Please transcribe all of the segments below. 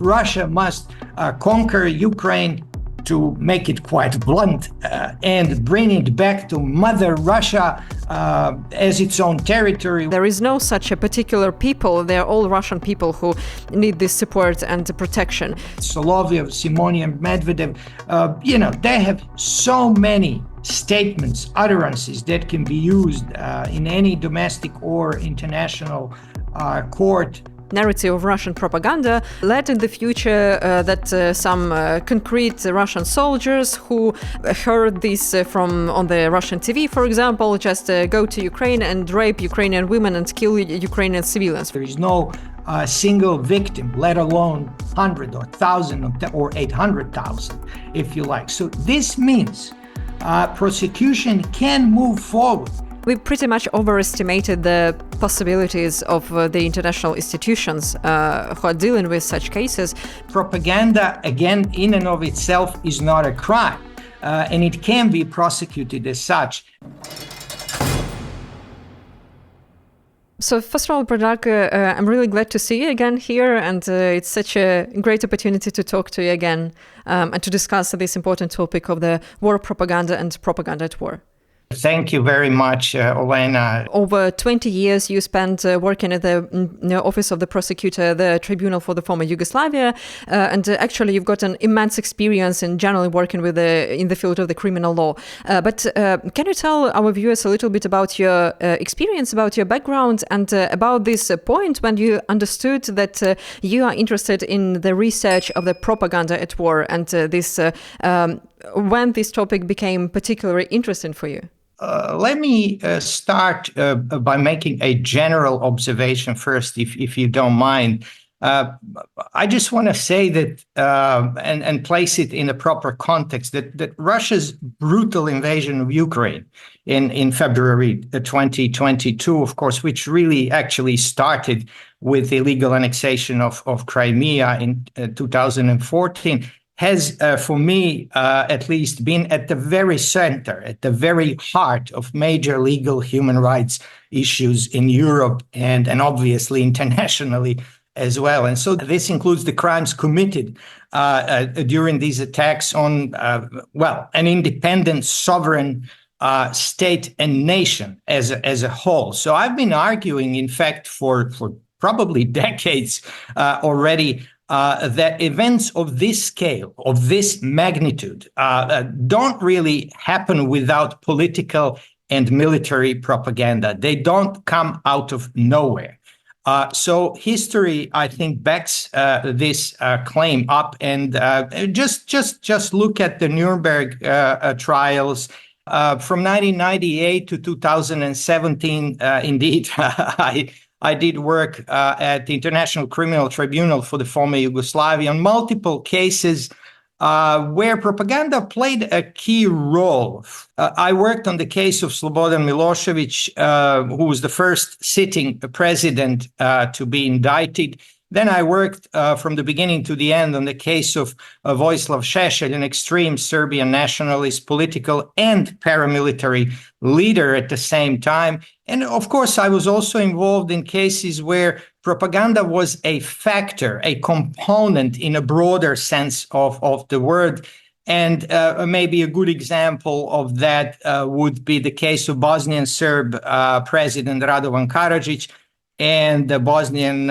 Russia must conquer Ukraine, to make it quite blunt, and bring it back to Mother Russia as its own territory. There is no such a particular people. They're all Russian people who need this support and protection. Solovyov, Simonyans, Medvedev, they have so many statements, utterances that can be used in any domestic or international court. Narrative of Russian propaganda led in the future that some concrete Russian soldiers who heard this on the Russian TV, for example, just go to Ukraine and rape Ukrainian women and kill Ukrainian civilians. There is no single victim, let alone 100 or 1,000 or 800,000, if you like. So this means prosecution can move forward. We pretty much overestimated the possibilities of the international institutions who are dealing with such cases. Propaganda, again, in and of itself is not a crime, and it can be prosecuted as such. So first of all, Predrag, I'm really glad to see you again here, and it's such a great opportunity to talk to you again and to discuss this important topic of the war propaganda and propaganda at war. Thank you very much, Olena. Over 20 years you spent working at the office of the prosecutor, the tribunal for the former Yugoslavia, and actually you've got an immense experience in generally working with in the field of the criminal law. But can you tell our viewers a little bit about your experience, about your background, and about this point when you understood that you are interested in the research of the propaganda at war, and when this topic became particularly interesting for you? Let me start by making a general observation first, if you don't mind. I just want to say that, and place it in a proper context, that Russia's brutal invasion of Ukraine in February 2022, of course, which really actually started with the illegal annexation of Crimea in 2014, has, for me, at least, been at the very center, at the very heart of major legal human rights issues in Europe and obviously internationally as well. And so this includes the crimes committed during these attacks on, an independent, sovereign state and nation as a whole. So I've been arguing, in fact, for probably decades already, that events of this scale, of this magnitude, don't really happen without political and military propaganda. They don't come out of nowhere. So history, I think, backs this claim up. And just look at the Nuremberg trials from 1998 to 2017. Indeed, I did work at the International Criminal Tribunal for the former Yugoslavia on multiple cases where propaganda played a key role. I worked on the case of Slobodan Milošević, who was the first sitting president to be indicted. Then I worked from the beginning to the end on the case of Vojislav Šešelj, an extreme Serbian nationalist, political and paramilitary leader at the same time. And of course, I was also involved in cases where propaganda was a factor, a component in a broader sense of the word. And maybe a good example of that would be the case of Bosnian Serb President Radovan Karadzic and the Bosnian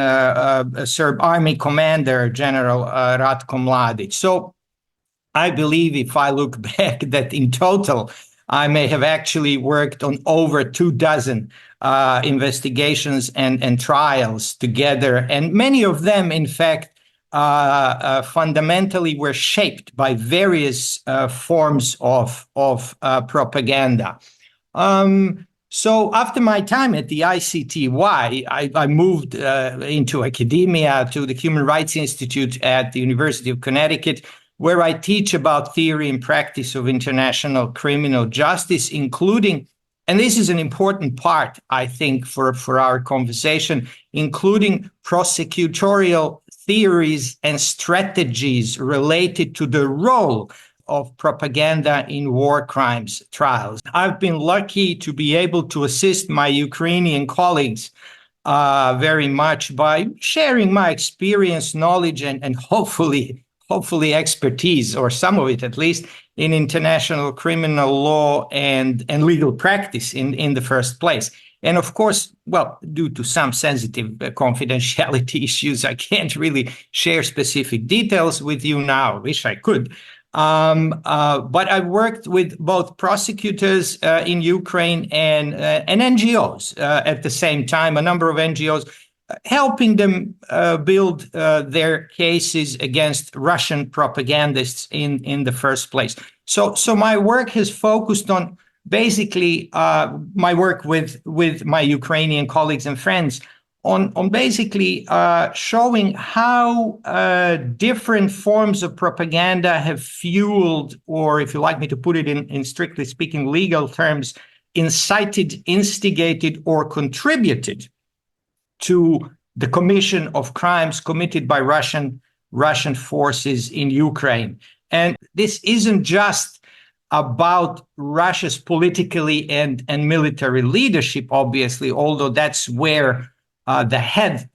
Serb army commander, General Ratko Mladic. So I believe, if I look back, that in total, I may have actually worked on over 24 investigations and trials together. And many of them, in fact, fundamentally were shaped by various forms of propaganda. So after my time at the ICTY, I moved into academia to the Human Rights Institute at the University of Connecticut, where I teach about theory and practice of international criminal justice, including, and this is an important part, I think, for our conversation, including prosecutorial theories and strategies related to the role of propaganda in war crimes trials. I've been lucky to be able to assist my Ukrainian colleagues very much by sharing my experience, knowledge, and hopefully expertise, or some of it at least, in international criminal law and legal practice in the first place. And of course, well, due to some sensitive confidentiality issues, I can't really share specific details with you now. I wish I could. But I've worked with both prosecutors in Ukraine and NGOs at the same time, a number of NGOs, helping them build their cases against Russian propagandists in the first place. So my work has focused on basically my work with my Ukrainian colleagues and friends on basically showing how different forms of propaganda have fueled, or if you like me to put it in strictly speaking legal terms, incited, instigated, or contributed to the commission of crimes committed by Russian forces in Ukraine. And this isn't just about Russia's politically and military leadership, obviously, although that's where the head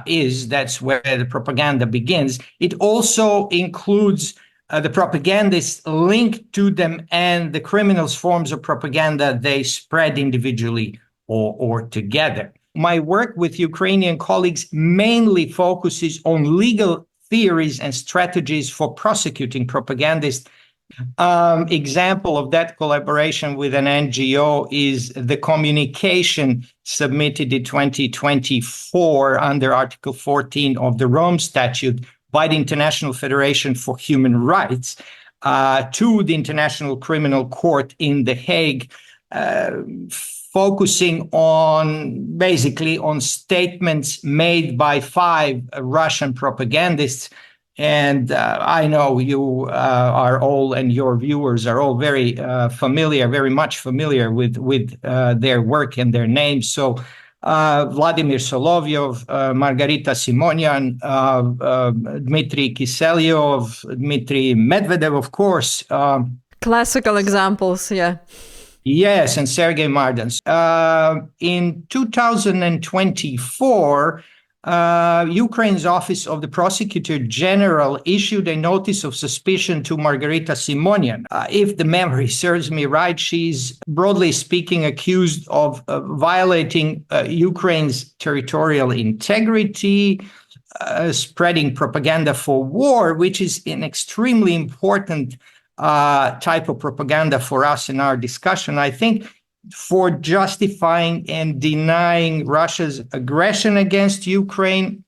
is, that's where the propaganda begins. It also includes the propagandists linked to them and the criminals' forms of propaganda they spread individually or together. My work with Ukrainian colleagues mainly focuses on legal theories and strategies for prosecuting propagandists. Example of that collaboration with an NGO is the communication submitted in 2024 under Article 14 of the Rome Statute by the International Federation for Human Rights to the International Criminal Court in The Hague, focusing basically on statements made by 5 Russian propagandists. And I know you are all, and your viewers are all very much familiar with their work and their names. So Vladimir Solovyov, Margarita Simonyans, Dmitry Kiselyov, Dmitry Medvedev, of course. Classical examples, yeah. Yes, and Sergei Mardans. In 2024, Ukraine's Office of the Prosecutor General issued a notice of suspicion to Margarita Simonyan. If the memory serves me right, she's, broadly speaking, accused of violating Ukraine's territorial integrity, spreading propaganda for war, which is an extremely important type of propaganda for us in our discussion. I think for justifying and denying Russia's aggression against Ukraine,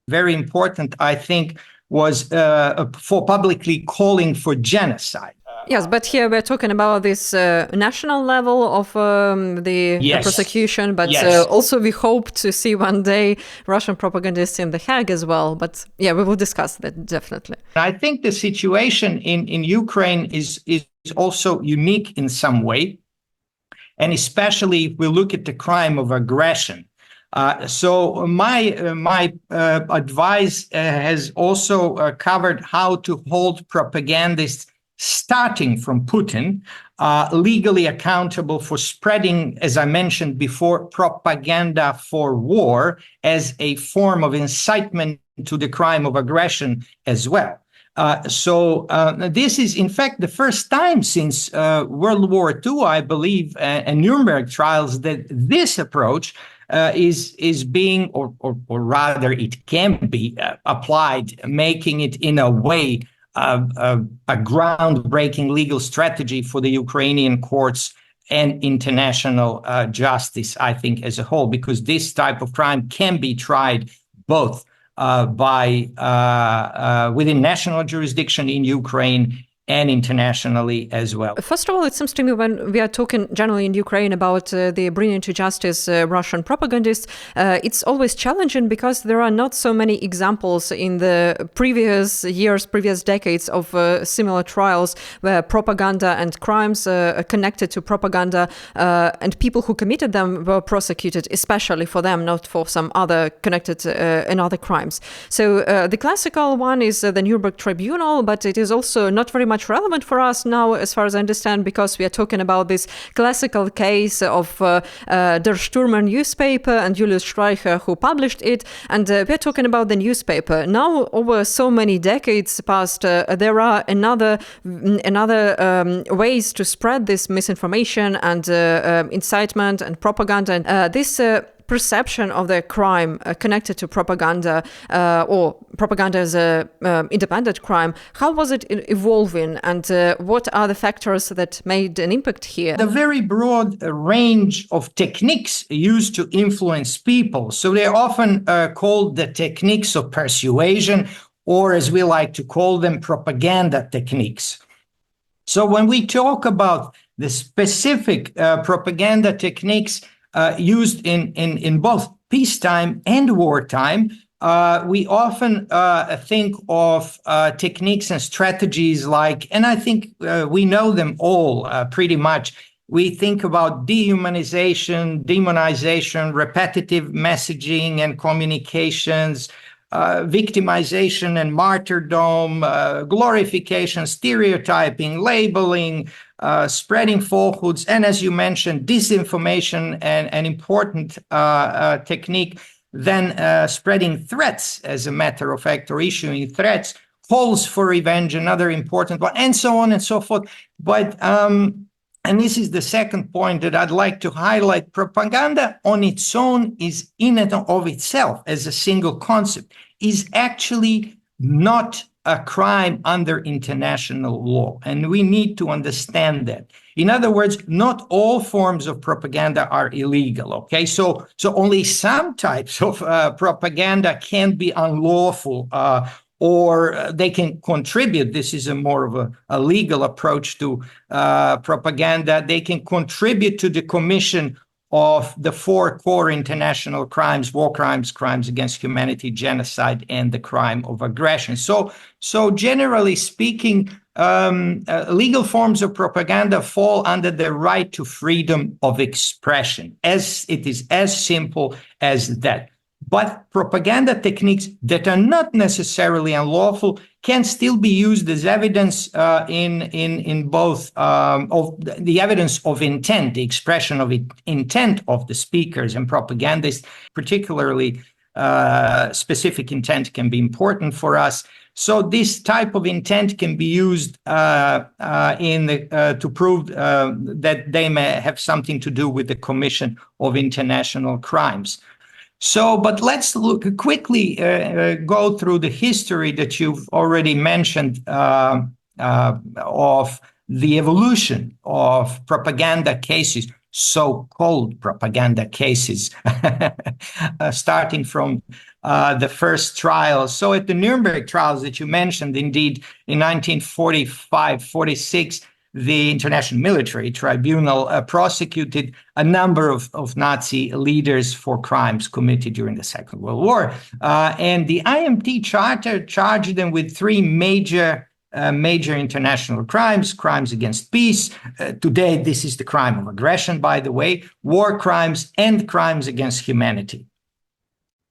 very important, I think, was for publicly calling for genocide. Yes, but here we're talking about this national level of the prosecution, but also we hope to see one day Russian propagandists in The Hague as well. But yeah, we will discuss that definitely. I think the situation in Ukraine is also unique in some way, and especially if we look at the crime of aggression. So my advice has also covered how to hold propagandists starting from Putin, legally accountable for spreading, as I mentioned before, propaganda for war as a form of incitement to the crime of aggression as well. So this is, in fact, the first time since World War II, I believe, and Nuremberg trials, that this approach is being, or rather it can be applied, making it in a way a groundbreaking legal strategy for the Ukrainian courts and international justice, I think, as a whole, because this type of crime can be tried both within national jurisdiction in Ukraine and internationally as well. First of all, it seems to me when we are talking generally in Ukraine about the bringing to justice Russian propagandists, it's always challenging because there are not so many examples in the previous years, previous decades of similar trials where propaganda and crimes connected to propaganda and people who committed them were prosecuted, especially for them, not for some other connected another crimes. So the classical one is the Nuremberg tribunal, but it is also not very much much relevant for us now, as far as I understand, because we are talking about this classical case of Der Stürmer newspaper and Julius Streicher, who published it. And we're talking about the newspaper. Now, over so many decades past, there are another ways to spread this misinformation and incitement and propaganda. And this perception of the crime connected to propaganda or propaganda as a independent crime, how was it evolving, and what are the factors that made an impact here? The very broad range of techniques used to influence people. So they're often called the techniques of persuasion, or as we like to call them, propaganda techniques. So when we talk about the specific propaganda techniques used in both peacetime and wartime, we often think of techniques and strategies like, and I think we know them all pretty much. We think about dehumanization, demonization, repetitive messaging and communications, victimization and martyrdom, glorification, stereotyping, labeling, spreading falsehoods, and as you mentioned, disinformation, and an important technique, then spreading threats, as a matter of fact, or issuing threats, calls for revenge, another important one, and so on and so forth. But and this is the second point that I'd like to highlight. Propaganda on its own is in and of itself, as a single concept, is actually not a crime under international law. And we need to understand that. In other words, not all forms of propaganda are illegal, okay? So only some types of propaganda can be unlawful, or they can contribute. This is a more of a legal approach to propaganda. They can contribute to the commission of the 4 core international crimes: war crimes, crimes against humanity, genocide, and the crime of aggression. So generally speaking, legal forms of propaganda fall under the right to freedom of expression, as it is as simple as that. But propaganda techniques that are not necessarily unlawful can still be used as evidence in both of the evidence of intent, the expression of intent of the speakers and propagandists. Particularly, specific intent can be important for us. So this type of intent can be used to prove that they may have something to do with the commission of international crimes. So, but let's quickly go through the history that you've already mentioned of the evolution of propaganda cases, so-called propaganda cases, starting from the first trials. So at the Nuremberg trials that you mentioned, indeed, in 1945-46, the International Military Tribunal prosecuted a number of Nazi leaders for crimes committed during the Second World War. And the IMT Charter charged them with 3 major international crimes: crimes against peace. Today, this is the crime of aggression, by the way, war crimes, and crimes against humanity.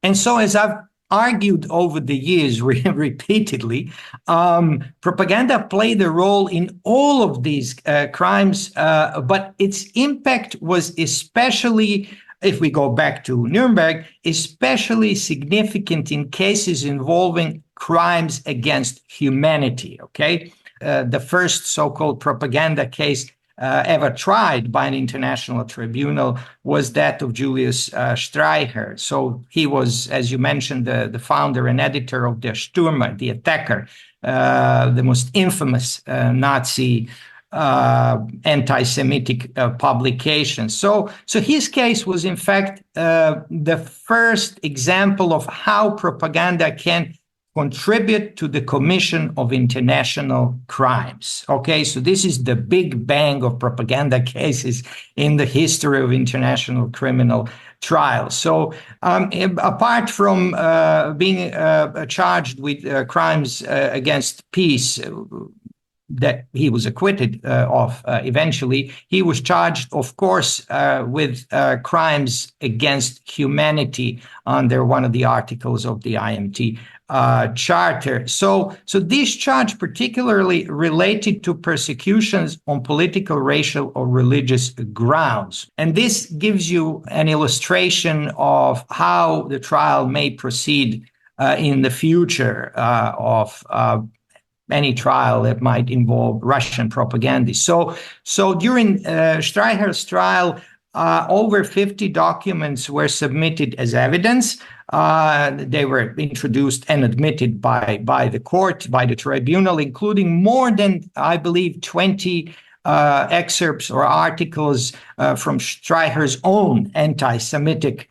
And so, as I've argued over the years repeatedly, propaganda played a role in all of these crimes, but its impact was especially, if we go back to Nuremberg, especially significant in cases involving crimes against humanity, okay? The first so-called propaganda case ever tried by an international tribunal was that of Julius Streicher. So he was, as you mentioned, the founder and editor of Der Stürmer, the attacker, the most infamous Nazi anti-Semitic publication. So his case was, in fact, the first example of how propaganda can contribute to the commission of international crimes. Okay, so this is the big bang of propaganda cases in the history of international criminal trials. So apart from being charged with crimes against peace, that he was acquitted of eventually. He was charged, of course, with crimes against humanity under one of the articles of the IMT charter. So this charge particularly related to persecutions on political, racial, or religious grounds. And this gives you an illustration of how the trial may proceed in the future of any trial that might involve Russian propagandists. So during Streicher's trial, over 50 documents were submitted as evidence. They were introduced and admitted by the court, by the tribunal, including more than, I believe, 20 excerpts or articles from Streicher's own anti-Semitic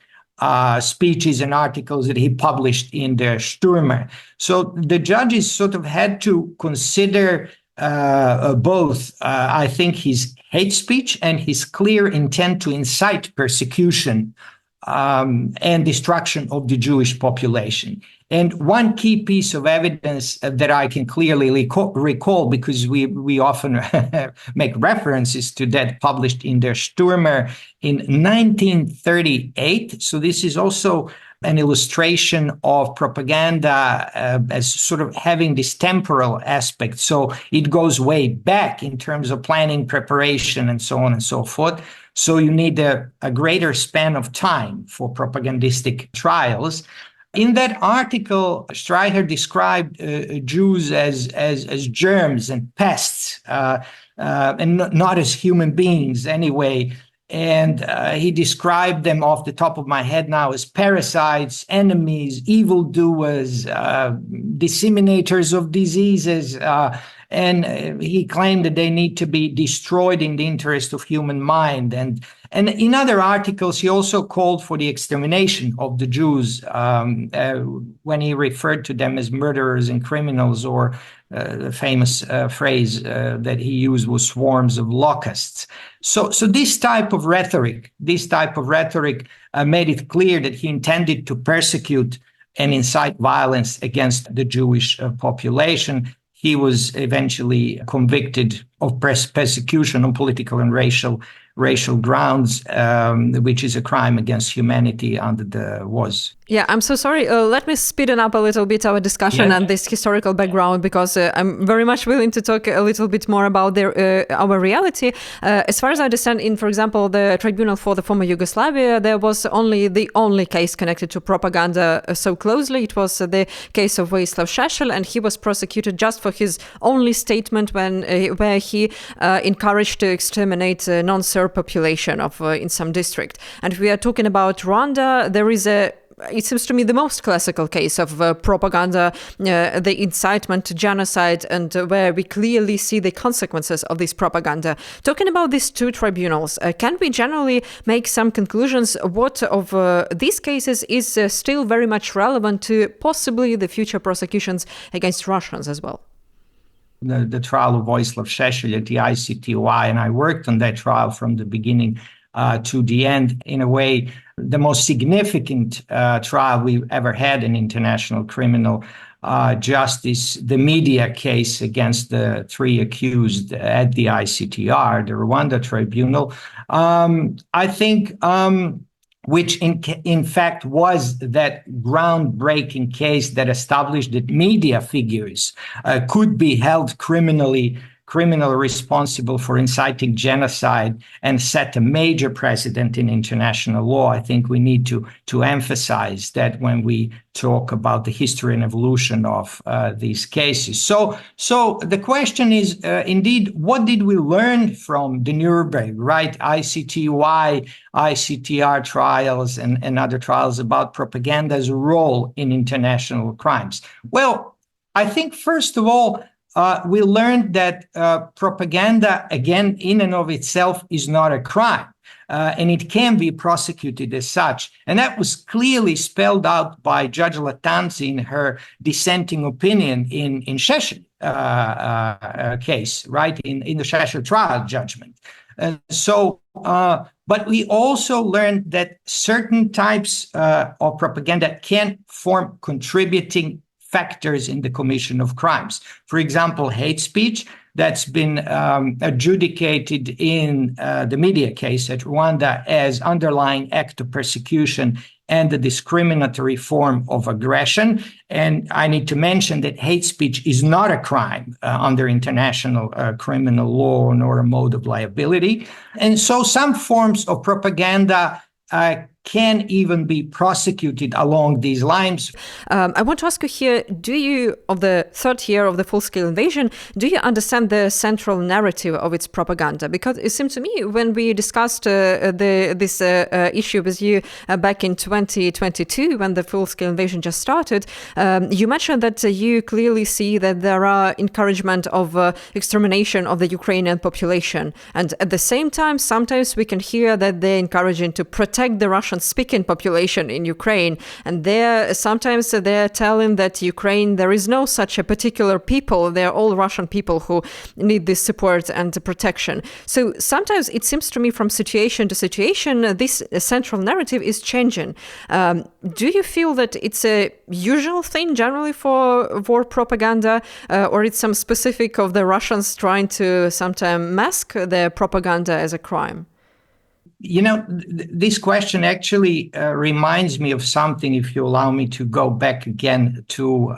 speeches and articles that he published in the Stürmer. So the judges sort of had to consider both, I think, his hate speech and his clear intent to incite persecution and destruction of the Jewish population. And one key piece of evidence that I can clearly recall, because we often make references to that, published in der Stürmer in 1938. So this is also an illustration of propaganda as sort of having this temporal aspect. So it goes way back in terms of planning, preparation, and so on and so forth. So you need a greater span of time for propagandistic trials. In that article, Streicher described Jews as germs and pests, and not as human beings anyway. And he described them, off the top of my head now, as parasites, enemies, evildoers, disseminators of diseases. And he claimed that they need to be destroyed in the interest of human mind. And in other articles, he also called for the extermination of the Jews when he referred to them as murderers and criminals, or the famous phrase that he used was swarms of locusts. So this type of rhetoric made it clear that he intended to persecute and incite violence against the Jewish population. He was eventually convicted of persecution on political and racial grounds, which is a crime against humanity under the WAS. Yeah, I'm so sorry. Let me speed it up a little bit, our discussion and this historical background, because I'm very much willing to talk a little bit more about our reality. As far as I understand, in, for example, the Tribunal for the former Yugoslavia, there was the only case connected to propaganda so closely. It was the case of Vojislav Šešelj, and he was prosecuted just for his only statement where he encouraged to exterminate non-Serb population in some district. And if we are talking about Rwanda, there is it seems to me the most classical case of propaganda, the incitement to genocide, and where we clearly see the consequences of this propaganda. Talking about these two tribunals, can we generally make some conclusions? What of these cases is still very much relevant to possibly the future prosecutions against Russians as well? The trial of Vojislav Šešelj at the ICTY, and I worked on that trial from the beginning to the end. In a way, the most significant trial we've ever had in international criminal justice, the media case against the three accused at the ICTR, the Rwanda tribunal, I think, which in fact was that groundbreaking case that established that media figures could be held criminally responsible for inciting genocide and set a major precedent in international law. I think we need to emphasize that when we talk about the history and evolution of these cases. So the question is, indeed, what did we learn from the Nuremberg, right? ICTY, ICTR trials and other trials about propaganda's role in international crimes? Well, I think, first of all, we learned that propaganda, again, in and of itself, is not a crime, and it can be prosecuted as such. And that was clearly spelled out by Judge Lattanzi in her dissenting opinion in Šešelj case, right, in the Šešelj trial judgment. But we also learned that certain types of propaganda can form contributing factors in the commission of crimes. For example, hate speech that's been adjudicated in the media case at Rwanda as underlying act of persecution and the discriminatory form of aggression. And I need to mention that hate speech is not a crime under international criminal law nor a mode of liability. And so some forms of propaganda can even be prosecuted along these lines. I want to ask you here, do you, of the third year of the full-scale invasion, do you understand the central narrative of its propaganda? Because it seemed to me when we discussed this issue with you back in 2022, when the full-scale invasion just started, you mentioned that you clearly see that there are encouragement of extermination of the Ukrainian population. And at the same time, sometimes we can hear that they're encouraging to protect the Russian-speaking population in Ukraine, and sometimes they're telling that Ukraine, there is no such a particular people, they're all Russian people who need this support and protection. So sometimes it seems to me from situation to situation, this central narrative is changing. Do you feel that it's a usual thing generally for war propaganda, or it's some specific of the Russians trying to sometimes mask their propaganda as a crime? You know, this question actually reminds me of something, if you allow me to go back again to,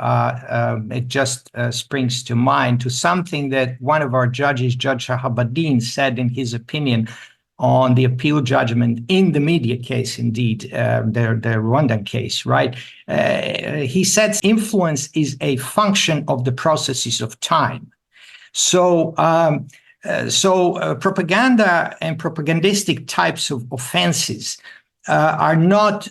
it just springs to mind, to something that one of our judges, Judge Shahabadin, said in his opinion on the appeal judgment in the media case, indeed, the Rwandan case, right? He said influence is a function of the processes of time. So propaganda and propagandistic types of offenses are not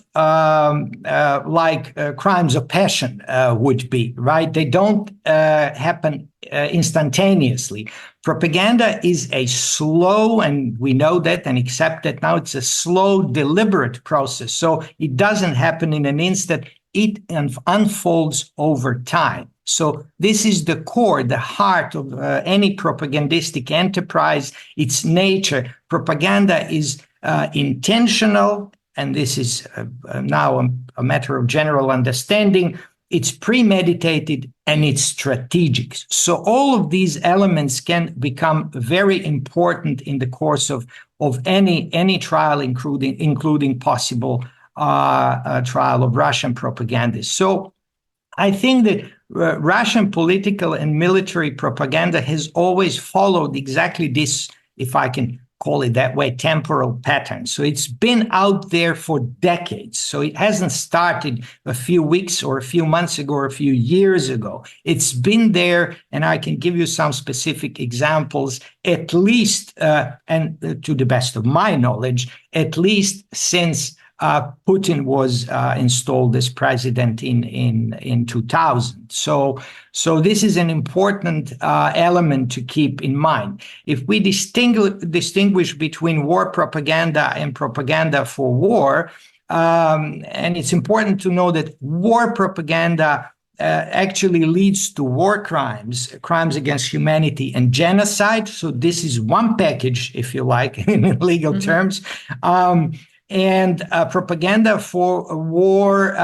like crimes of passion would be, right? They don't happen instantaneously. Propaganda is a slow, and we know that and accept that now, it's a slow, deliberate process. So it doesn't happen in an instant. It unfolds over time. So this is the core, the heart of any propagandistic enterprise, its nature. Propaganda is intentional, and this is now a matter of general understanding. It's premeditated and it's strategic. So all of these elements can become very important in the course of any trial, including possible trial of Russian propagandists. So I think that Russian political and military propaganda has always followed exactly this, if I can call it that way, temporal pattern. So it's been out there for decades. So it hasn't started a few weeks or a few months ago or a few years ago. It's been there, and I can give you some specific examples, at least, and to the best of my knowledge, at least since Putin was installed as president in 2000. So this is an important element to keep in mind. If we distinguish between war propaganda and propaganda for war, and it's important to know that war propaganda actually leads to war crimes, crimes against humanity, and genocide. So this is one package, if you like, in legal terms. And propaganda for war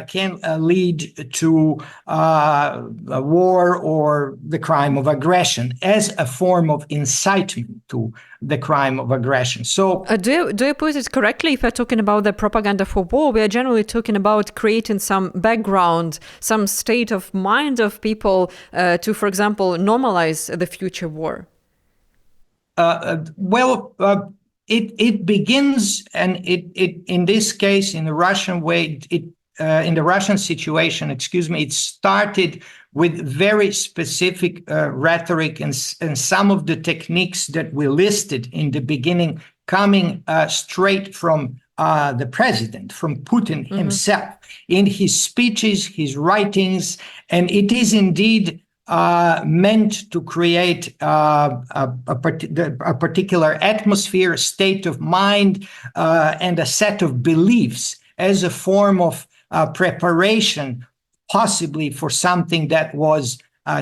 can lead to a war or the crime of aggression as a form of incitement to the crime of aggression. So, do you put it correctly? If we're talking about the propaganda for war, we are generally talking about creating some background, some state of mind of people to, for example, normalize the future war. It begins, and it in this case, in the Russian way, in the Russian situation, it started with very specific rhetoric and some of the techniques that we listed in the beginning coming straight from the president, from Putin himself, in his speeches, his writings, and it is indeed meant to create a particular atmosphere, a state of mind, and a set of beliefs as a form of preparation, possibly for something that was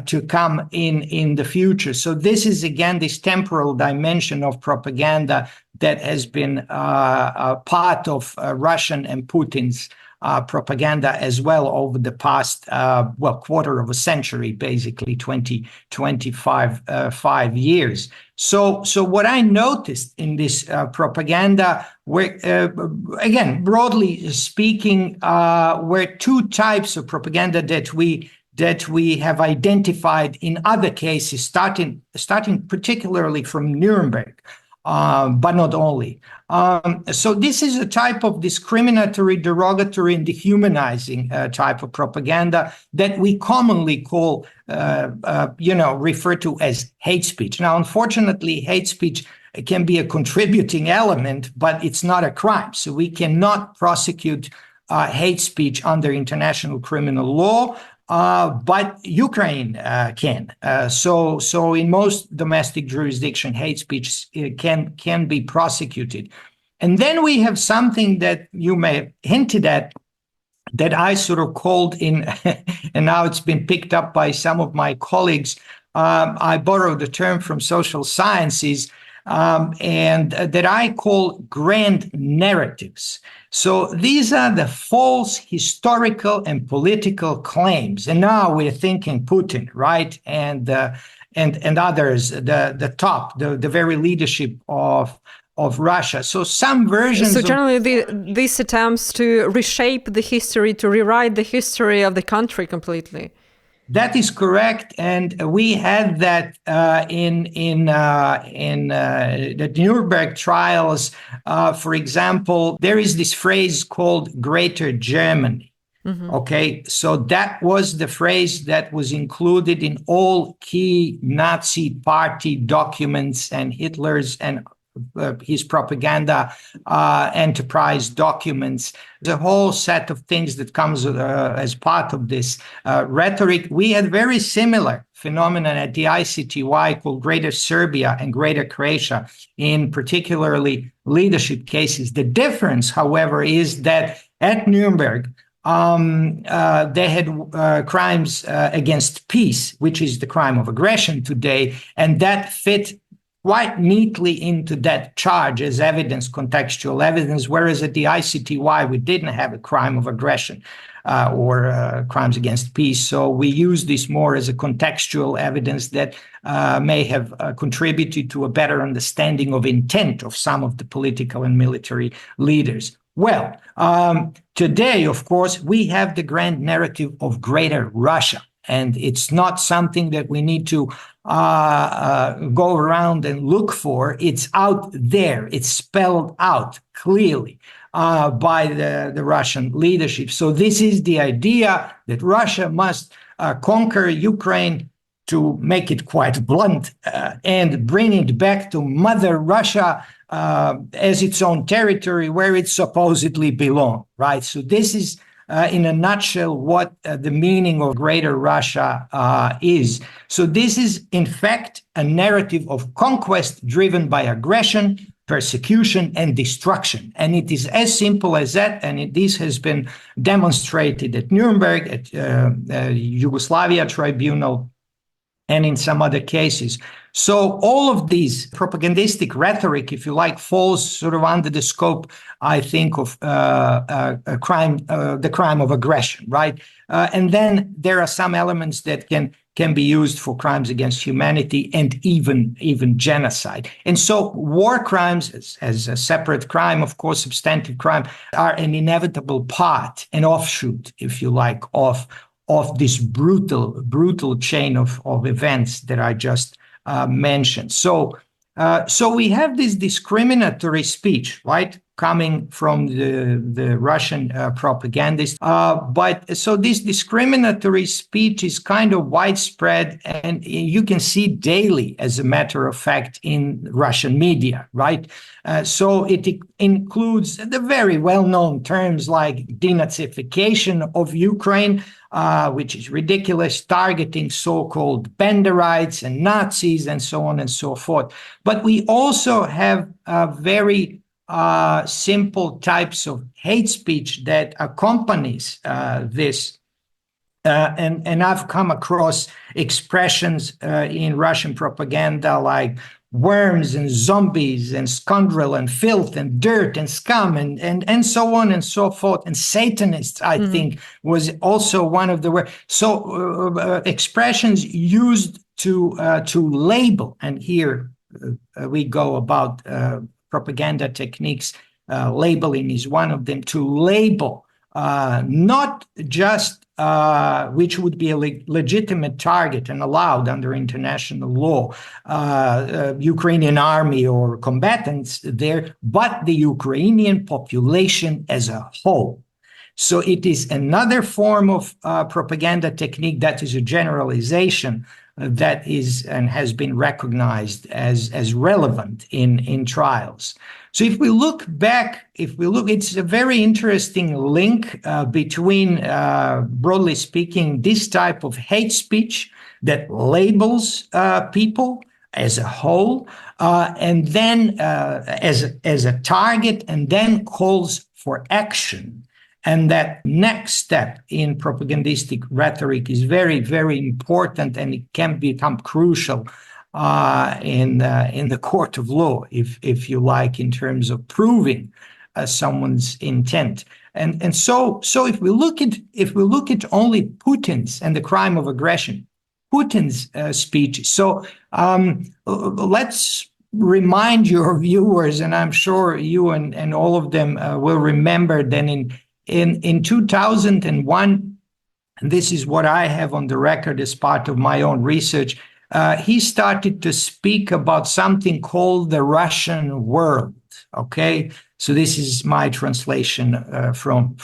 to come in the future. So this is, again, this temporal dimension of propaganda that has been a part of Russian and Putin's propaganda as well over the past, quarter of a century, basically 25 years. So what I noticed in this propaganda were, again, broadly speaking, were two types of propaganda that we have identified in other cases, starting particularly from Nuremberg, but not only. So this is a type of discriminatory, derogatory, and dehumanizing type of propaganda that we commonly call, refer to as hate speech. Now, unfortunately, hate speech can be a contributing element, but it's not a crime. So we cannot prosecute hate speech under international criminal law. But Ukraine can. So in most domestic jurisdiction, hate speech can be prosecuted. And then we have something that you may have hinted at, that I sort of called in, and now it's been picked up by some of my colleagues. I borrowed the term from social sciences, and that I call grand narratives. So these are the false historical and political claims. And now we're thinking Putin, right? And others, the very leadership of Russia. So some versions. So generally, these attempts to reshape the history, to rewrite the history of the country completely. That is correct, and we had that in the Nuremberg trials. For example, there is this phrase called Greater Germany. Mm-hmm. Okay, so that was the phrase that was included in all key Nazi party documents and Hitler's and his propaganda enterprise documents, the whole set of things that comes as part of this rhetoric. We had very similar phenomenon at the ICTY called Greater Serbia and Greater Croatia in particularly leadership cases. The difference, however, is that at Nuremberg, they had crimes against peace, which is the crime of aggression today, and that fit quite neatly into that charge as evidence, contextual evidence, whereas at the ICTY, we didn't have a crime of aggression or crimes against peace. So we use this more as a contextual evidence that may have contributed to a better understanding of intent of some of the political and military leaders. Well, today, of course, we have the grand narrative of Greater Russia. And it's not something that we need to go around and look for. It's out there. It's spelled out clearly by the Russian leadership. So this is the idea that Russia must conquer Ukraine, to make it quite blunt, and bring it back to Mother Russia as its own territory where it supposedly belongs, right? So this is in a nutshell, what the meaning of Greater Russia is. So this is, in fact, a narrative of conquest driven by aggression, persecution, and destruction. And it is as simple as that, and this has been demonstrated at Nuremberg, at Yugoslavia tribunal, and in some other cases. So all of these propagandistic rhetoric, if you like, falls sort of under the scope, I think, of a crime, the crime of aggression, right? And then there are some elements that can be used for crimes against humanity and even genocide. And so war crimes, as a separate crime, of course, substantive crime, are an inevitable part, an offshoot, if you like, of this brutal chain of events that I just mentioned. So we have this discriminatory speech, right, coming from the Russian propagandists. But so this discriminatory speech is kind of widespread, and you can see daily, as a matter of fact, in Russian media, right? So it includes the very well-known terms like denazification of Ukraine, which is ridiculous, targeting so-called Banderites and Nazis and so on and so forth. But we also have very simple types of hate speech that accompanies this. And I've come across expressions in Russian propaganda like worms and zombies and scoundrel and filth and dirt and scum and so on and so forth. And Satanists, I think, was also one of the words. So expressions used to label, and here we go about propaganda techniques. Labeling is one of them, to label not just which would be a legitimate target and allowed under international law, Ukrainian army or combatants there, but the Ukrainian population as a whole. So it is another form of propaganda technique that is a generalization that is and has been recognized as relevant in trials. So if we look back, it's a very interesting link between, broadly speaking, this type of hate speech that labels people as a whole, and then as a target, and then calls for action. And that next step in propagandistic rhetoric is very, very important, and it can become crucial in the court of law, if you like, in terms of proving someone's intent. And so if we look at only Putin's and the crime of aggression, Putin's speech. So let's remind your viewers, and I'm sure you and all of them will remember that in 2001, and this is what I have on the record as part of my own research, he started to speak about something called the Russian world. Okay, so this is my translation from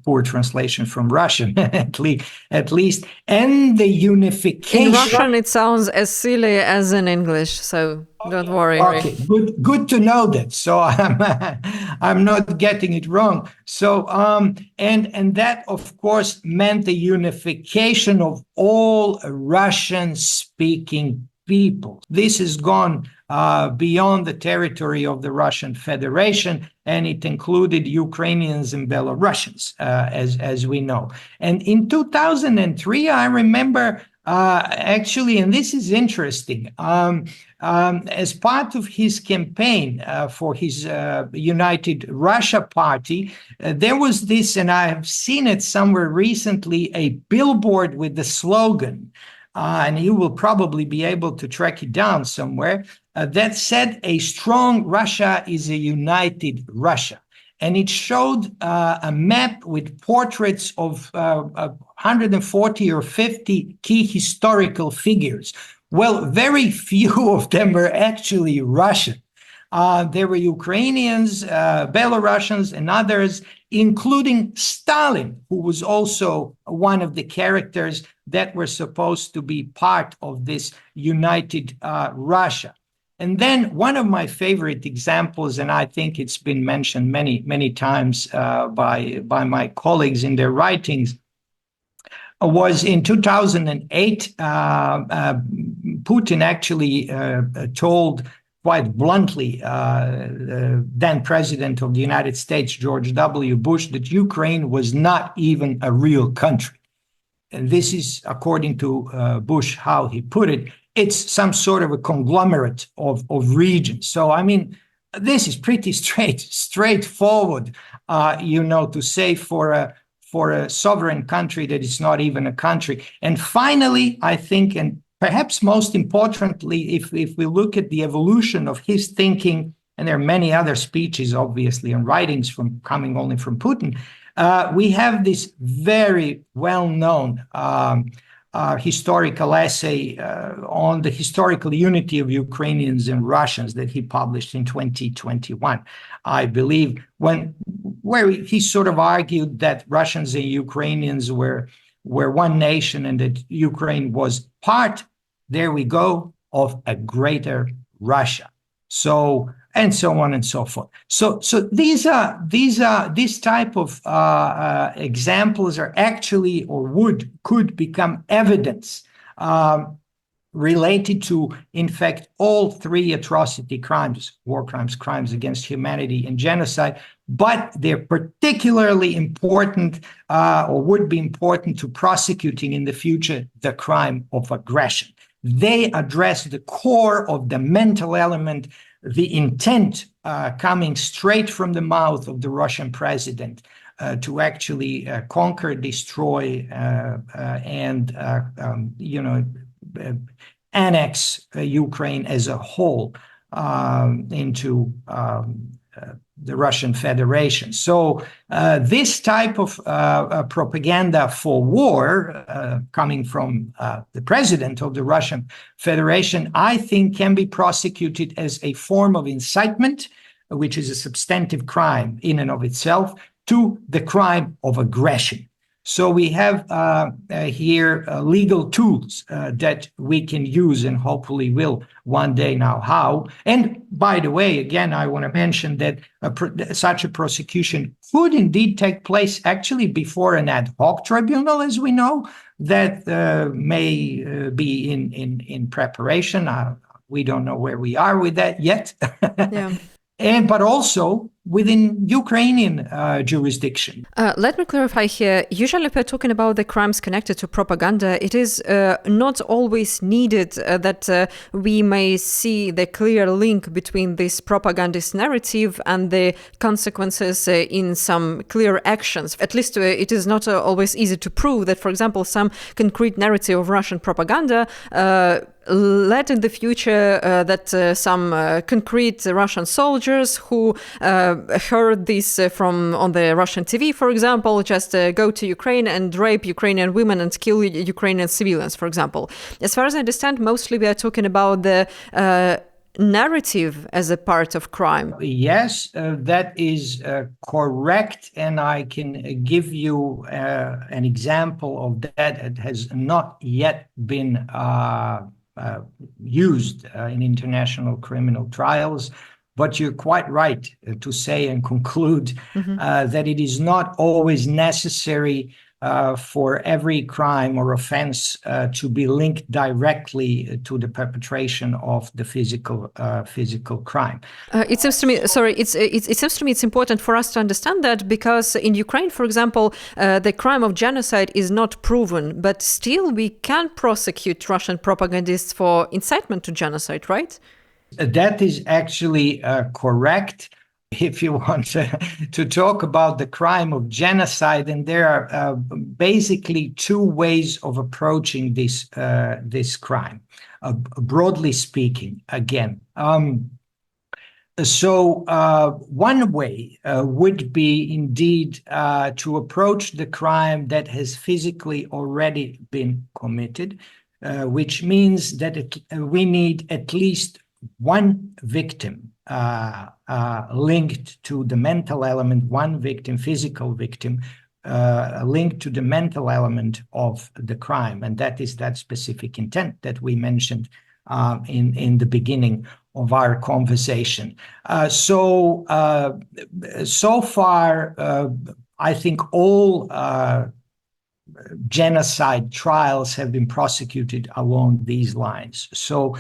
poor translation from Russian, at least, and the unification. In Russian, it sounds as silly as in English, so don't worry. Okay, good to know that. So I'm not getting it wrong. So and that of course meant the unification of all Russian-speaking people. This has gone beyond the territory of the Russian Federation, and it included Ukrainians and Belarusians, as we know. And in 2003, I remember actually, and this is interesting, as part of his campaign for his United Russia Party, there was this, and I have seen it somewhere recently, a billboard with the slogan, and you will probably be able to track it down somewhere, that said, "A strong Russia is a united Russia." And it showed a map with portraits of 140 or 50 key historical figures. Well, very few of them were actually Russian. There were Ukrainians, Belarusians, and others, including Stalin, who was also one of the characters that were supposed to be part of this united Russia. And then one of my favorite examples, and I think it's been mentioned many, many times by my colleagues in their writings, was in 2008, Putin actually told quite bluntly then President of the United States, George W. Bush, that Ukraine was not even a real country. And this is, according to Bush, how he put it, it's some sort of a conglomerate of regions. So, I mean, this is pretty straightforward, to say for a sovereign country that it's not even a country. And finally, I think, and perhaps most importantly, if we look at the evolution of his thinking, and there are many other speeches, obviously, and writings coming only from Putin, we have this very well-known historical essay on the historical unity of Ukrainians and Russians that he published in 2021, I believe, where he sort of argued that Russians and Ukrainians were one nation and that Ukraine was part, there we go, of a greater Russia. So, and so on and so forth. So these type of examples are actually, or could become evidence related to, in fact, all three atrocity crimes: war crimes, crimes against humanity, and genocide. But they're particularly important, or would be important, to prosecuting in the future the crime of aggression. they address the core of the mental element, the intent coming straight from the mouth of the Russian president to actually conquer, destroy, and annex Ukraine as a whole into the Russian Federation. So this type of propaganda for war coming from the president of the Russian Federation, I think can be prosecuted as a form of incitement, which is a substantive crime in and of itself, to the crime of aggression. So we have here legal tools that we can use and hopefully will one day know how. And by the way, again, I want to mention that such a prosecution could indeed take place actually before an ad hoc tribunal, as we know, that may be in preparation. We don't know where we are with that yet. Yeah. But also within Ukrainian jurisdiction. Let me clarify here. Usually if we're talking about the crimes connected to propaganda, it is not always needed that we may see the clear link between this propagandist narrative and the consequences in some clear actions. At least it is not always easy to prove that, for example, some concrete narrative of Russian propaganda led in the future that some concrete Russian soldiers who heard this on the Russian TV, for example, just go to Ukraine and rape Ukrainian women and kill Ukrainian civilians, for example. As far as I understand, mostly we are talking about the narrative as a part of crime. Yes, that is correct. And I can give you an example of that that has not yet been used in international criminal trials. But you're quite right to say and conclude that it is not always necessary for every crime or offense to be linked directly to the perpetration of the physical crime. It seems to me, it seems to me it's important for us to understand that, because in Ukraine, for example, the crime of genocide is not proven, but still we can prosecute Russian propagandists for incitement to genocide, right? That is actually correct. If you want to talk about the crime of genocide, and there are basically two ways of approaching this crime, broadly speaking, again. So one way would be indeed to approach the crime that has physically already been committed, which means that we need at least one victim linked to the mental element, one victim, physical victim, linked to the mental element of the crime. And that is that specific intent that we mentioned in the beginning of our conversation. So far, I think all genocide trials have been prosecuted along these lines. So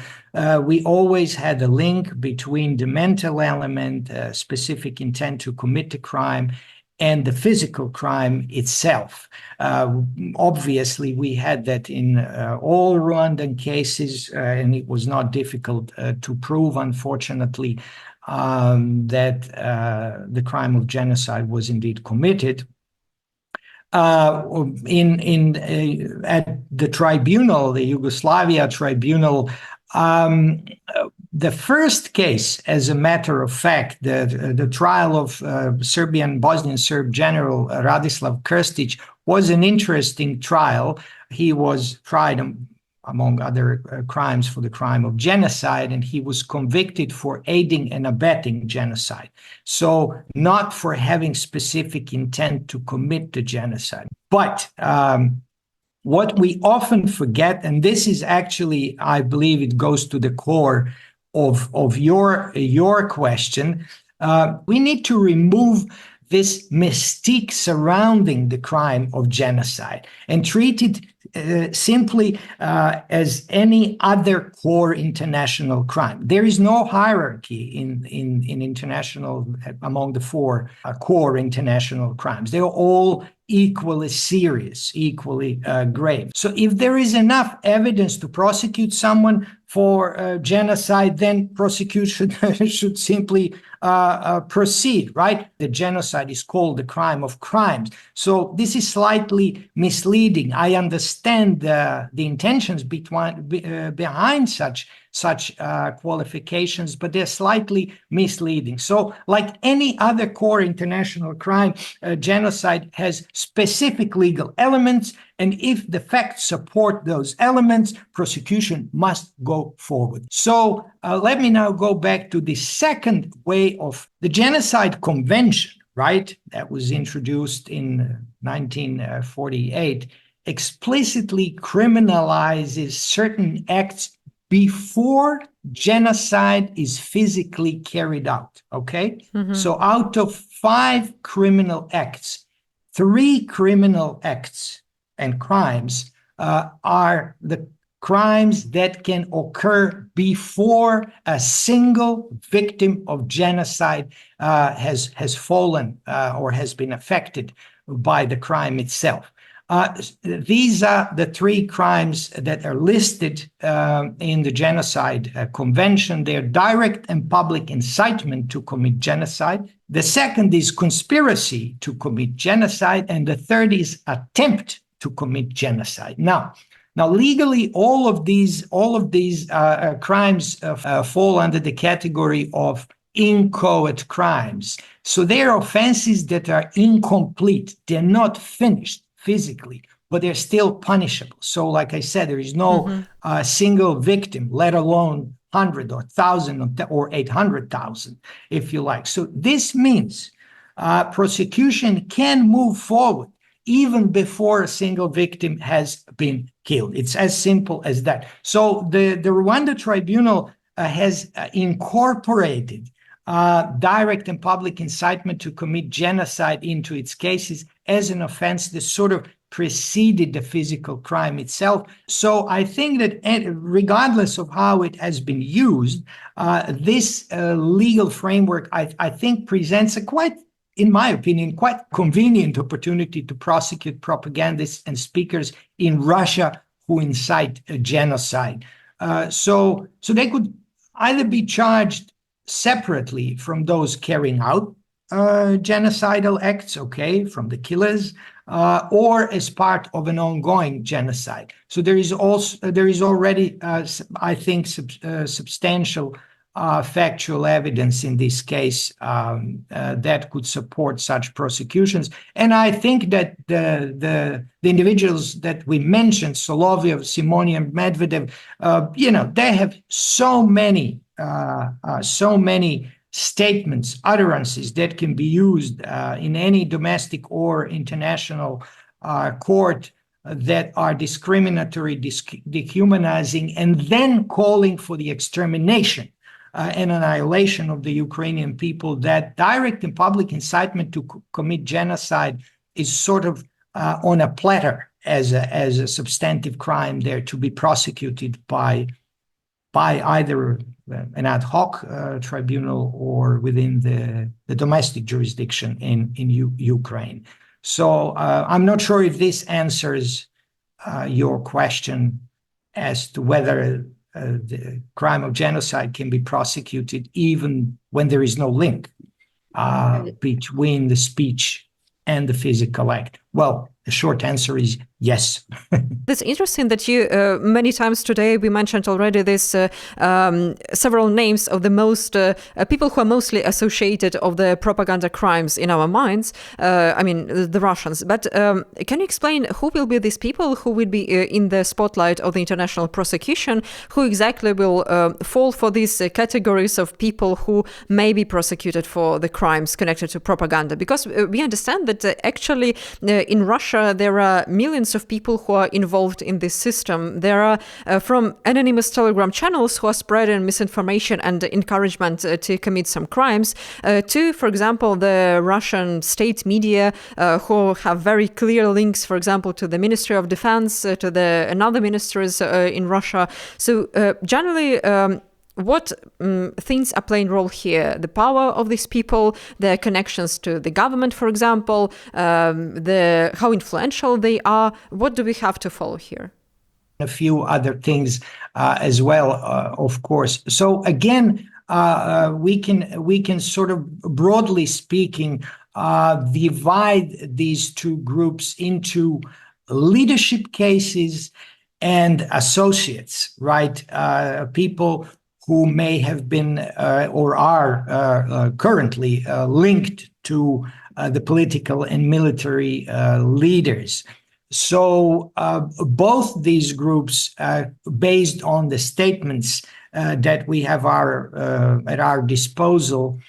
we always had a link between the mental element, specific intent to commit the crime, and the physical crime itself. Obviously, we had that in all Rwandan cases, and it was not difficult to prove, unfortunately, that the crime of genocide was indeed committed. At the tribunal, the Yugoslavia tribunal, the first case, as a matter of fact, the trial of Bosnian Serb General Radislav Krstić was an interesting trial. He was tried, among other crimes, for the crime of genocide, and he was convicted for aiding and abetting genocide. So not for having specific intent to commit the genocide. But what we often forget, and this is actually, I believe it goes to the core of your question, we need to remove this mystique surrounding the crime of genocide and treat it simply as any other core international crime. There is no hierarchy in international among the four core international crimes. They are all equally serious, equally grave. So if there is enough evidence to prosecute someone for genocide, then prosecution should simply proceed, right? The genocide is called the crime of crimes. So this is slightly misleading. I understand the intentions behind such qualifications, but they're slightly misleading. So like any other core international crime, genocide has specific legal elements, and if the facts support those elements, prosecution must go forward. So let me now go back to the second way of the Genocide Convention, right? That was introduced in 1948, explicitly criminalizes certain acts before genocide is physically carried out, okay? Mm-hmm. So out of 5 criminal acts, 3 criminal acts and crimes are the crimes that can occur before a single victim of genocide has fallen or has been affected by the crime itself. These are the 3 crimes that are listed in the Genocide Convention. They are direct and public incitement to commit genocide. The second is conspiracy to commit genocide. And the third is attempt to commit genocide. Now, legally, all of these crimes fall under the category of inchoate crimes. So they are offenses that are incomplete. They're not finished physically, but they're still punishable. So like I said, there is no single victim, let alone 100 or 1,000 or 800,000, if you like. So this means prosecution can move forward even before a single victim has been killed. It's as simple as that. So the Rwanda tribunal has incorporated direct and public incitement to commit genocide into its cases as an offense that sort of preceded the physical crime itself. So I think that regardless of how it has been used, this legal framework, I think, presents a quite, in my opinion, quite convenient opportunity to prosecute propagandists and speakers in Russia who incite a genocide. So they could either be charged separately from those carrying out genocidal acts, okay, from the killers, or as part of an ongoing genocide. So there is already, I think, substantial factual evidence in this case that could support such prosecutions. And I think that the individuals that we mentioned, Solovyov, Simonyans, Medvedev, they have so many statements, utterances that can be used in any domestic or international court that are discriminatory, dehumanizing, and then calling for the extermination and annihilation of the Ukrainian people, that direct and public incitement to commit genocide is sort of on a platter as a substantive crime there to be prosecuted by either an ad hoc tribunal or within the domestic jurisdiction in Ukraine. So I'm not sure if this answers your question as to whether the crime of genocide can be prosecuted even when there is no link between the speech and the physical act. Well, the short answer is yes. It's interesting that you, many times today, we mentioned already this several names of the most people who are mostly associated of the propaganda crimes in our minds. I mean, the Russians. But can you explain who will be these people who will be in the spotlight of the international prosecution? Who exactly will fall for these categories of people who may be prosecuted for the crimes connected to propaganda? Because we understand that actually in Russia, there are millions of people who are involved in this system. There are from anonymous Telegram channels who are spreading misinformation and encouragement to commit some crimes, to, for example, the Russian state media who have very clear links, for example, to the Ministry of Defense, to the another ministries in Russia. So generally, what things are playing role here? The power of these people, their connections to the government, for example, how influential they are. What do we have to follow here? A few other things as well, of course. So again, we can sort of, broadly speaking, divide these two groups into leadership cases and associates, right? People who may have been or are currently linked to the political and military leaders. So both these groups, based on the statements that we have at our disposal,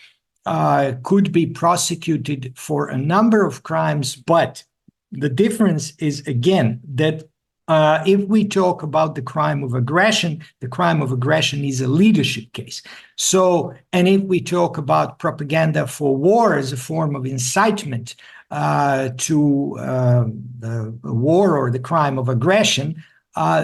could be prosecuted for a number of crimes. But the difference is, again, that if we talk about the crime of aggression is a leadership case. So, and if we talk about propaganda for war as a form of incitement to the war or the crime of aggression,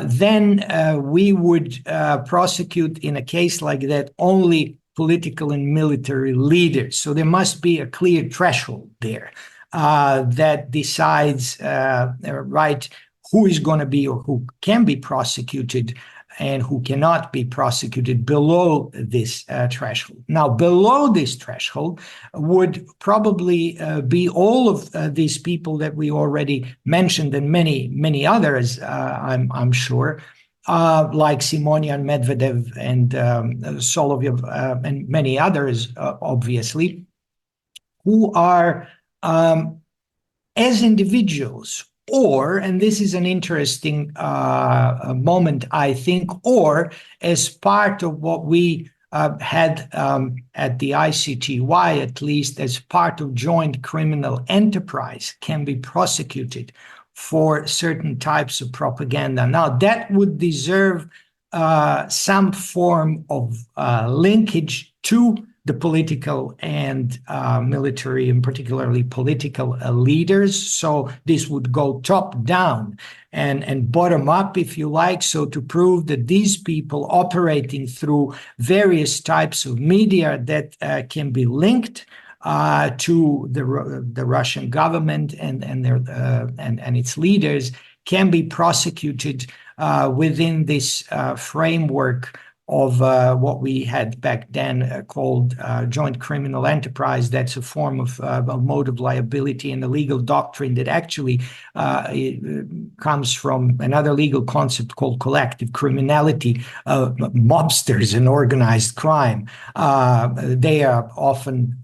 then we would prosecute in a case like that only political and military leaders. So there must be a clear threshold there that decides, right, who is going to be or who can be prosecuted and who cannot be prosecuted below this threshold. Now, below this threshold would probably be all of these people that we already mentioned, and many others, I'm sure, like Simonyans, Medvedev, and Solovyov, and many others, obviously, who are as individuals, or, and this is an interesting moment, I think, or as part of what we had at the ICTY, at least as part of joint criminal enterprise, can be prosecuted for certain types of propaganda. Now, that would deserve some form of linkage to the political and military, and particularly political leaders. So this would go top down and bottom up, if you like, so to prove that these people operating through various types of media that can be linked to the Russian government and its leaders can be prosecuted within this framework of what we had back then called joint criminal enterprise. That's a form of a mode of liability and a legal doctrine that actually comes from another legal concept called collective criminality. Mobsters and organized crime, they are often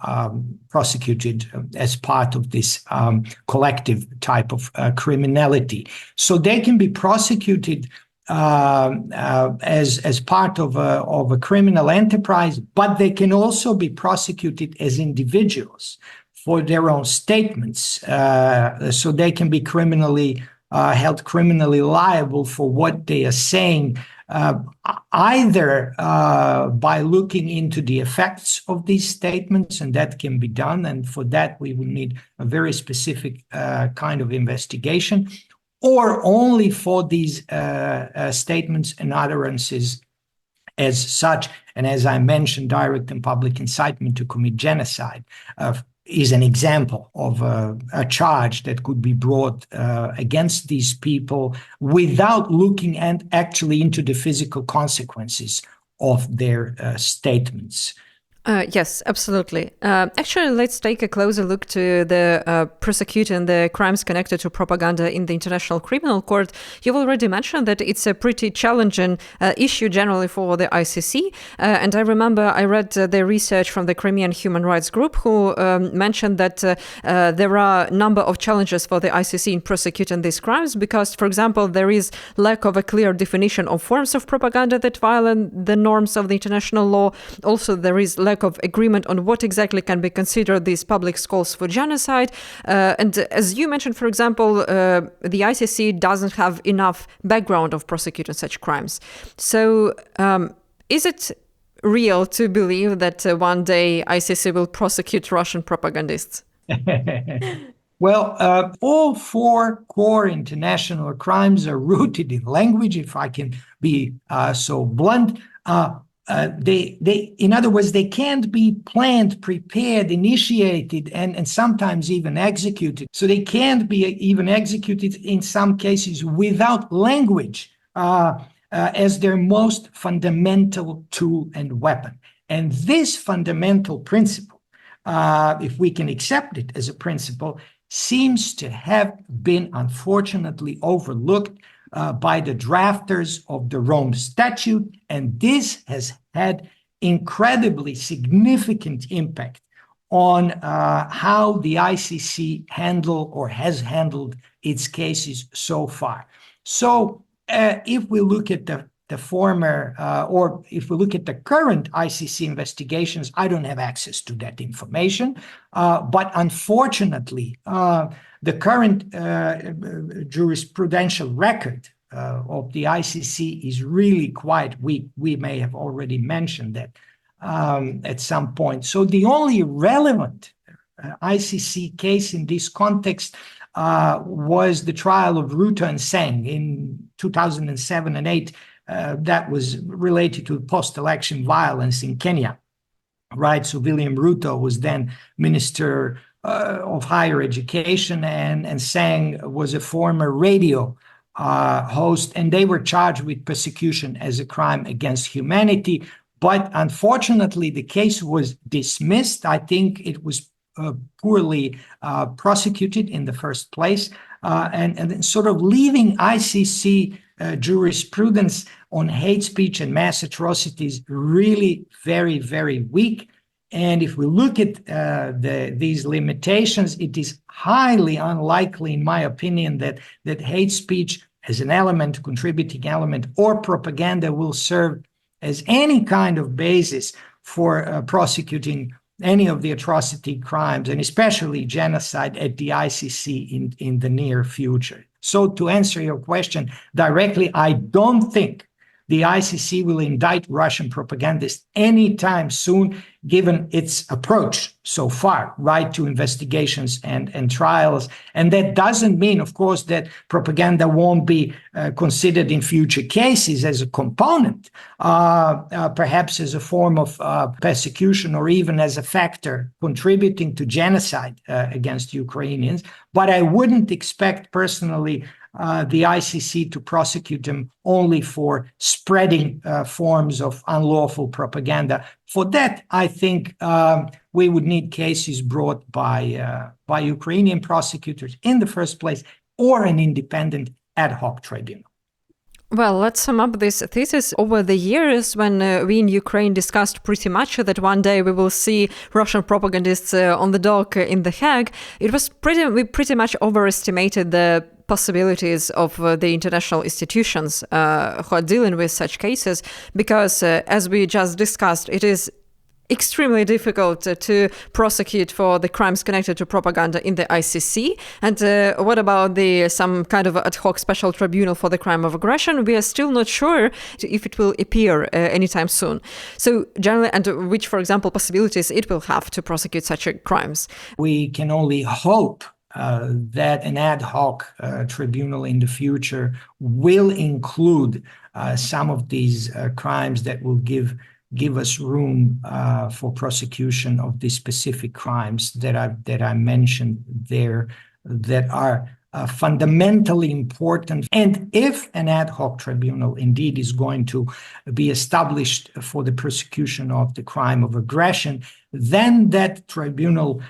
prosecuted as part of this collective type of criminality. So they can be prosecuted as part of a criminal enterprise, but they can also be prosecuted as individuals for their own statements. So they can be held criminally liable for what they are saying, either by looking into the effects of these statements, and that can be done. And for that, we would need a very specific kind of investigation, or only for these statements and utterances as such. And as I mentioned, direct and public incitement to commit genocide is an example of a charge that could be brought against these people without looking actually into the physical consequences of their statements. Yes, absolutely. Actually, let's take a closer look to the prosecute and the crimes connected to propaganda in the International Criminal Court. You've already mentioned that it's a pretty challenging issue generally for the ICC. And I remember I read the research from the Crimean Human Rights Group, who mentioned that there are a number of challenges for the ICC in prosecuting these crimes because, for example, there is lack of a clear definition of forms of propaganda that violate the norms of the international law. Also, there is lack of agreement on what exactly can be considered these public calls for genocide. And as you mentioned, for example, the ICC doesn't have enough background of prosecuting such crimes. So is it real to believe that one day ICC will prosecute Russian propagandists? Well, all four core international crimes are rooted in language, if I can be so blunt. in other words, they can't be planned, prepared, initiated, and sometimes even executed. So they can't be even executed in some cases without language as their most fundamental tool and weapon. And this fundamental principle, if we can accept it as a principle, seems to have been unfortunately overlooked by the drafters of the Rome Statute, and this has had incredibly significant impact on how the ICC has handled its cases so far. So if we look at the former, or if we look at the current ICC investigations, I don't have access to that information. But unfortunately, the current jurisprudential record of the ICC is really quite weak. We may have already mentioned that at some point. So the only relevant ICC case in this context was the trial of Ruto and Seng in 2007 and 8. That was related to post-election violence in Kenya, right? So William Ruto was then Minister of Higher Education, and Seng was a former radio host, and they were charged with persecution as a crime against humanity. But unfortunately, the case was dismissed. I think it was poorly prosecuted in the first place, and sort of leaving ICC jurisprudence on hate speech and mass atrocities really very, very weak. And if we look at these limitations, it is highly unlikely, in my opinion, that hate speech as an element, contributing element, or propaganda will serve as any kind of basis for prosecuting any of the atrocity crimes, and especially genocide, at the ICC in the near future. So to answer your question directly, I don't think the ICC will indict Russian propagandists anytime soon, given its approach so far, right, to investigations and trials. And that doesn't mean, of course, that propaganda won't be considered in future cases as a component, perhaps as a form of persecution, or even as a factor contributing to genocide against Ukrainians. But I wouldn't expect personally the ICC to prosecute them only for spreading forms of unlawful propaganda. For that, I think we would need cases brought by Ukrainian prosecutors in the first place, or an independent ad hoc tribunal. Well, let's sum up this thesis. Over the years, when we in Ukraine discussed pretty much that one day we will see Russian propagandists on the dock in The Hague, we pretty much overestimated the possibilities of the international institutions who are dealing with such cases, because as we just discussed, it is extremely difficult to prosecute for the crimes connected to propaganda in the ICC. And what about some kind of ad hoc special tribunal for the crime of aggression? We are still not sure if it will appear anytime soon. So generally, and which, for example, possibilities it will have to prosecute such crimes. We can only hope that an ad hoc tribunal in the future will include some of these crimes that will give us room for prosecution of the specific crimes that I mentioned there, that are fundamentally important. And if an ad hoc tribunal indeed is going to be established for the prosecution of the crime of aggression, then that tribunal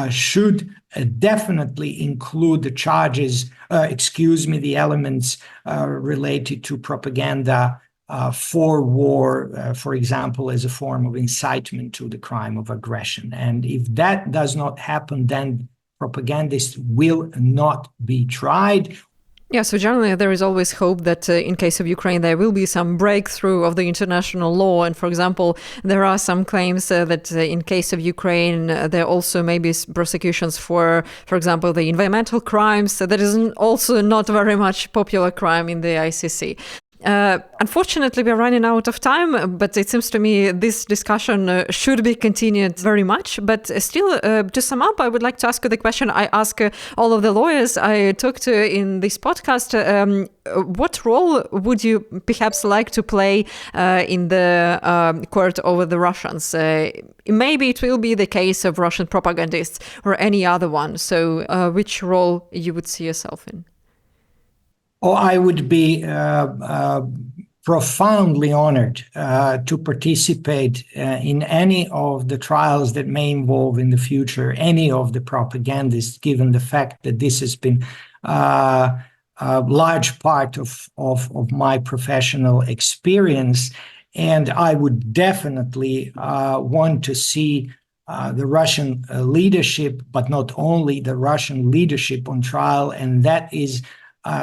should definitely include the charges, the elements related to propaganda for war, for example, as a form of incitement to the crime of aggression. And if that does not happen, then propagandists will not be tried. Yeah, so generally there is always hope that in case of Ukraine there will be some breakthrough of the international law. And for example, there are some claims that in case of Ukraine there also may be prosecutions for example, the environmental crimes. So that is also not very much popular crime in the ICC. Unfortunately, we're running out of time, but it seems to me this discussion should be continued very much. But still, to sum up, I would like to ask you the question I ask all of the lawyers I talked to in this podcast. What role would you perhaps like to play in the court over the Russians? Maybe it will be the case of Russian propagandists or any other one. So which role you would see yourself in? Oh, I would be profoundly honored to participate in any of the trials that may involve in the future any of the propagandists, given the fact that this has been a large part of my professional experience. And I would definitely want to see the Russian leadership, but not only the Russian leadership on trial. And that is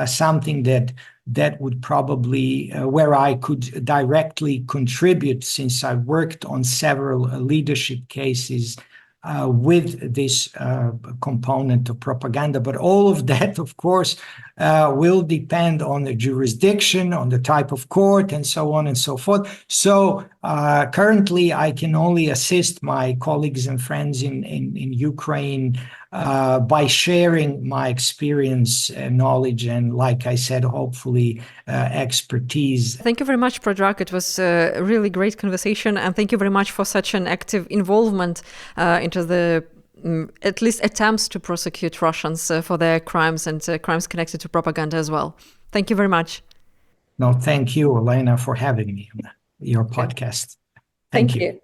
something that would probably, where I could directly contribute, since I worked on several leadership cases with this component of propaganda. But all of that, of course, will depend on the jurisdiction, on the type of court, and so on and so forth. So currently, I can only assist my colleagues and friends in Ukraine by sharing my experience and knowledge and, like I said, hopefully expertise. Thank you very much, Predrag. It was a really great conversation, and thank you very much for such an active involvement into the at least attempts to prosecute Russians for their crimes and crimes connected to propaganda as well. Thank you very much. No, thank you, Olena, for having me on your podcast. Thank you.